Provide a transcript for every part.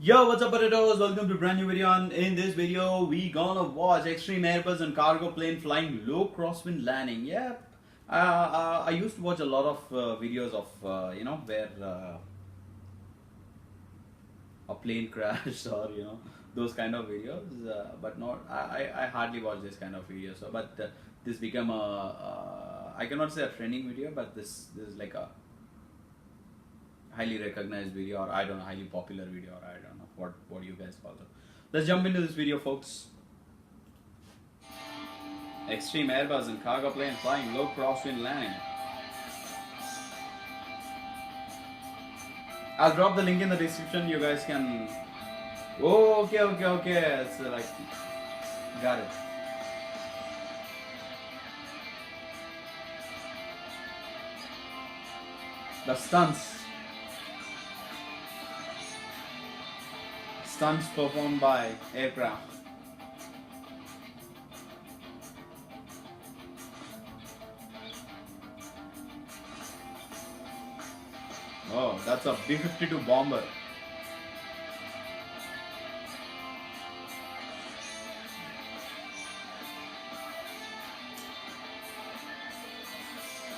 Yo, what's up potatoes? Welcome to a brand new video. And in this video we gonna watch extreme Airbus and cargo plane flying low crosswind landing. Yep. I used to watch a lot of videos of where a plane crashed or those kind of videos, but not I hardly watch this kind of videos. So but this became a I cannot say a trending video, but this is like a highly recognized video, or I don't know, highly popular video, or I don't know what you guys call it. Let's jump into this video, folks. Extreme Airbus and cargo plane flying low crosswind landing. I'll drop the link in the description. You guys can. Oh, okay. It's like, got it. The stunts performed by aircraft. Oh, that's a B-52 bomber.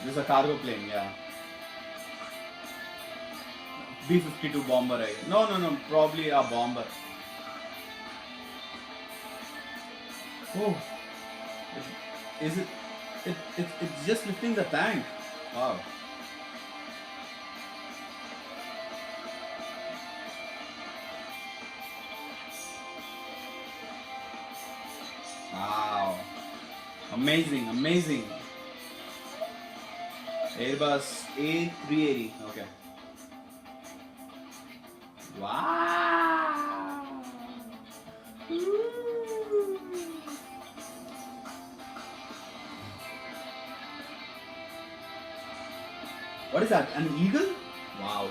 This is a cargo plane, yeah. B-52 bomber, right? No, probably a bomber. Oh, is it? It's just lifting the tank. Wow. Wow. Amazing. Airbus A380. Okay. Wow. What is that? An eagle? Wow.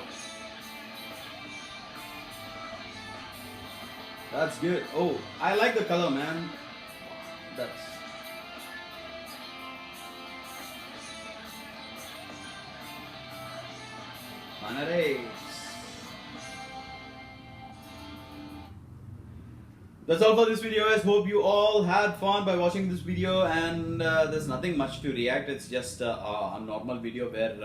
That's good. Oh, I like the color, man. That's Manare. That's all for this video, guys. Hope you all had fun by watching this video, and there's nothing much to react. It's just a normal video where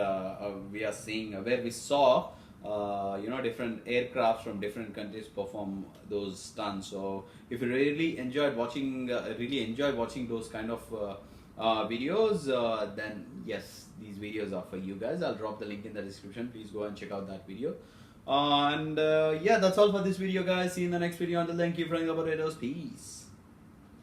we are seeing where we saw different aircrafts from different countries perform those stunts. So if you really enjoy watching those kind of videos, then yes, these videos are for you guys. I'll drop the link in the description. Please go and check out that video. Yeah, that's all for this video, guys. See you in the next video. Until then, keep frying the potatoes. Peace.